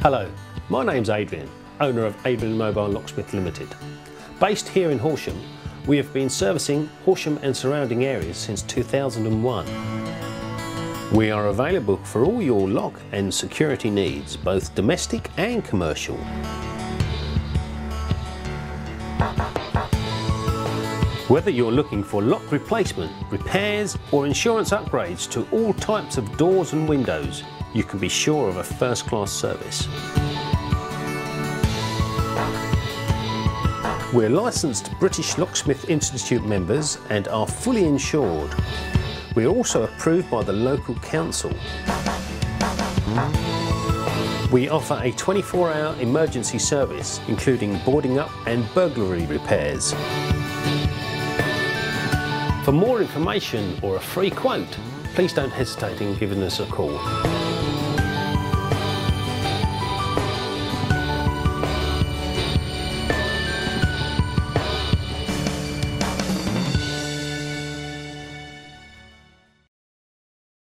Hello, my name's Adrian, owner of Adrian Mobile Locksmith Limited. Based here in Horsham, we have been servicing Horsham and surrounding areas since 2001. We are available for all your lock and security needs, both domestic and commercial. Whether you're looking for lock replacement, repairs or insurance upgrades to all types of doors and windows, you can be sure of a first-class service. We're licensed British Locksmith Institute members and are fully insured. We are also approved by the local council. We offer a 24-hour emergency service, including boarding up and burglary repairs. For more information or a free quote, please don't hesitate in giving us a call.